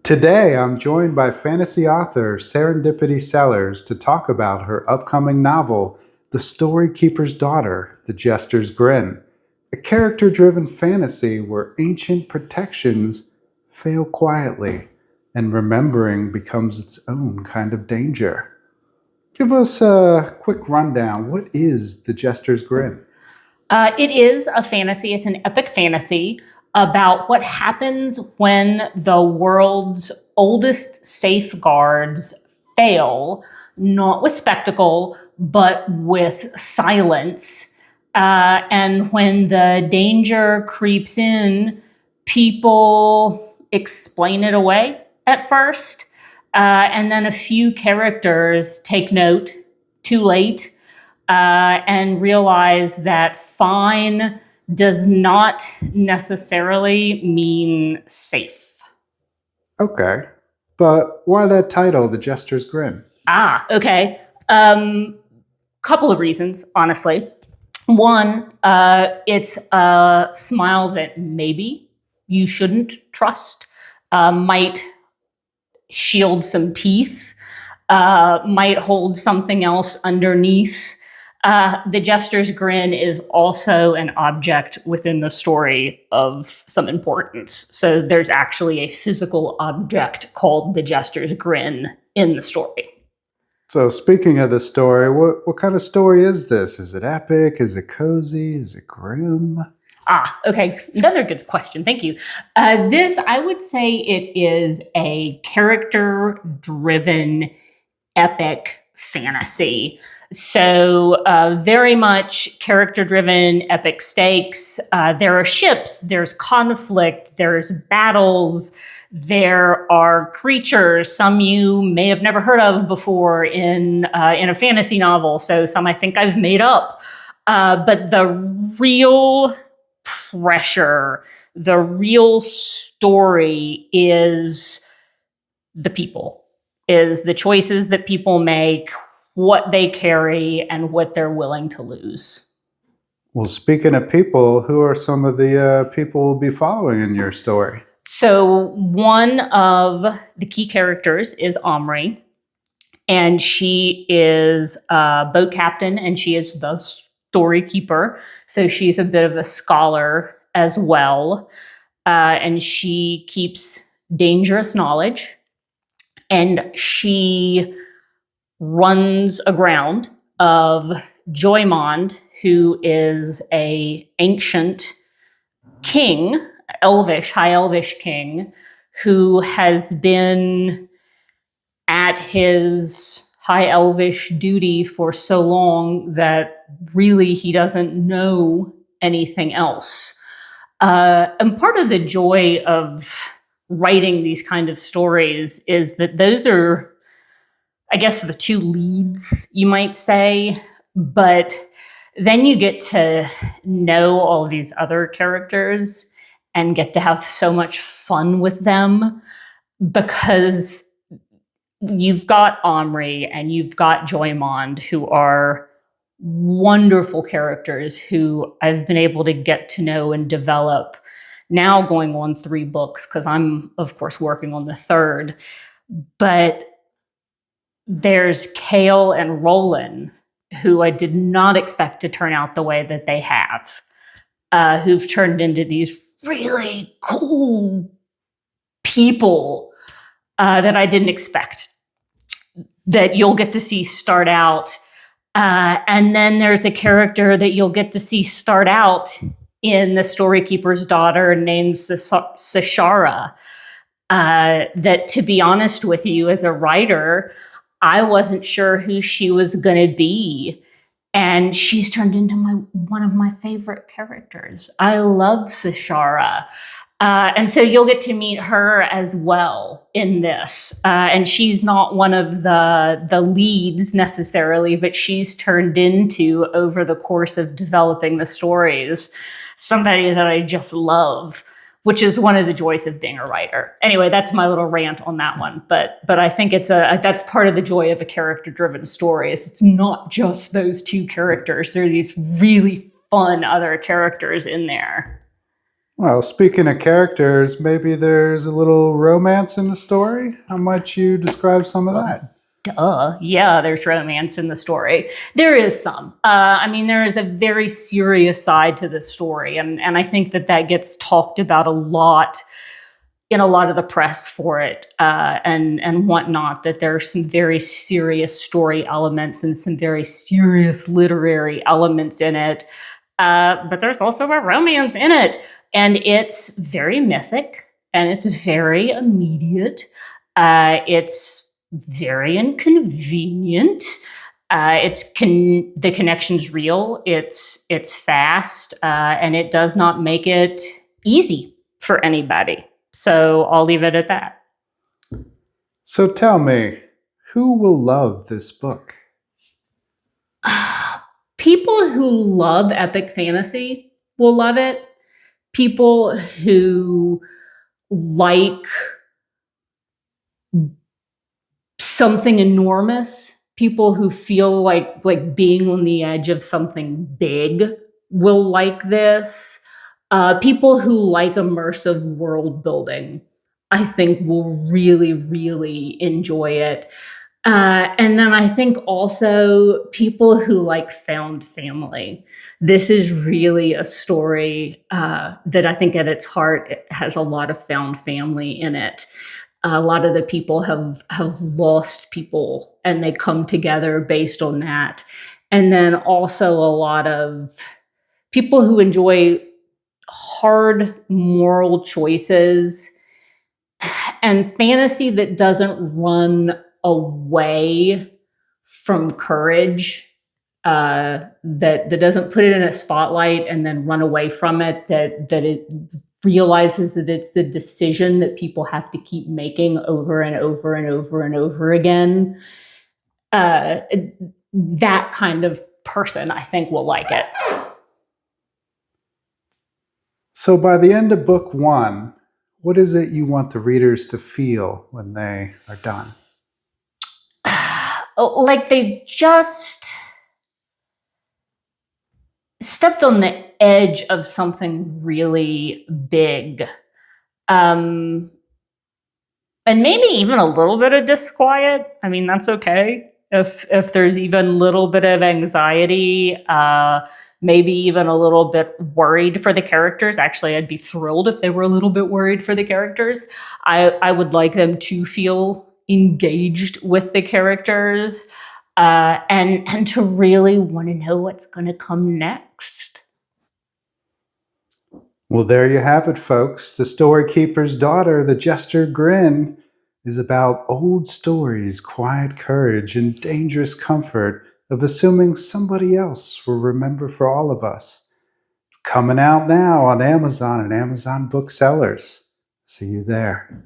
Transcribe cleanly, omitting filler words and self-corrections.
Today, I'm joined by fantasy author Serendipity Sellers to talk about her upcoming novel, The Storykeeper's Daughter, The Jester's Grin, a character-driven fantasy where ancient protections fail quietly and remembering becomes its own kind of danger. Give us a quick rundown. What is The Jester's Grin? It is a fantasy. It's an epic fantasy about what happens when the world's oldest safeguards fail, not with spectacle, but with silence. And when the danger creeps in, people explain it away at first. And then a few characters take note too late and realize that fine does not necessarily mean safe. Okay, but why that title, The Jester's Grin? Okay. Couple of reasons, honestly. One, it's a smile that maybe you shouldn't trust, might shield some teeth, might hold something else underneath. The Jester's Grin is also an object within the story of some importance. So there's actually a physical object called the Jester's Grin in the story. So speaking of the story, what kind of story is this? Is it epic? Is it cozy? Is it grim? Okay. Another good question. Thank you. This, I would say it is a character-driven epic fantasy. So very much character-driven, epic stakes. There are ships, there's conflict, there's battles, there are creatures, some you may have never heard of before in a fantasy novel, so some I think I've made up. But the real pressure, the real story is the people, is the choices that people make, what they carry, and what they're willing to lose. Well, speaking of people, who are some of the people we'll be following in your story? So one of the key characters is Omri, and she is a boat captain, and she is the storykeeper. So she's a bit of a scholar as well, and she keeps dangerous knowledge, and she runs aground of Joymond, who is a ancient king, high elvish king, who has been at his high elvish duty for so long that really he doesn't know anything else. And part of the joy of writing these kind of stories is that those are, I guess, the two leads, you might say, but then you get to know all these other characters and get to have so much fun with them, because you've got Omri and you've got Joymond, who are wonderful characters who I've been able to get to know and develop, now going on 3 books, because I'm, of course, working on the 3rd. But there's Kale and Roland, who I did not expect to turn out the way that they have, who've turned into these really cool people that I didn't expect, that you'll get to see start out. And then there's a character that you'll get to see start out in The Storykeeper's Daughter named Sashara, that, to be honest with you, as a writer, I wasn't sure who she was going to be. And she's turned into one of my favorite characters. I love Sashara. And so you'll get to meet her as well in this. And she's not one of the leads necessarily, but she's turned into, over the course of developing the stories, somebody that I just love, which is one of the joys of being a writer. Anyway, that's my little rant on that one. But I think that's part of the joy of a character-driven story, is it's not just those 2 characters. There are these really fun other characters in there. Well, speaking of characters, maybe there's a little romance in the story? How might you describe some of Well, that? duh. Yeah, there's romance in the story. There is some. I mean, there is a very serious side to the story, and I think that that gets talked about a lot in a lot of the press for it, and whatnot. That there's some very serious story elements and some very serious literary elements in it. But there's also a romance in it, and it's very mythic and it's very immediate. It's very inconvenient. The connection's real. It's fast, and it does not make it easy for anybody. So I'll leave it at that. So tell me, who will love this book? People who love epic fantasy will love it. People who like something enormous, people who feel like being on the edge of something big will like this. People who like immersive world building, I think, will really, really enjoy it. And then I think also people who like found family. This is really a story that I think at its heart it has a lot of found family in it. A lot of the people have lost people and they come together based on that. And then also a lot of people who enjoy hard moral choices and fantasy that doesn't run away from courage, that doesn't put it in a spotlight and then run away from it, that it realizes that it's the decision that people have to keep making over and over and over and over again. That kind of person, I think, will like it. So by the end of book one, what is it you want the readers to feel when they are done? Like they've just stepped on the edge of something really big. And maybe even a little bit of disquiet. I mean, that's okay. If there's even a little bit of anxiety, maybe even a little bit worried for the characters. Actually, I'd be thrilled if they were a little bit worried for the characters. I would like them to feel engaged with the characters, and to really want to know what's going to come next. Well, there you have it, folks. The Storykeeper's Daughter, the Jester Grin, is about old stories, quiet courage, and dangerous comfort of assuming somebody else will remember for all of us. It's coming out now on Amazon and Amazon Booksellers. See you there.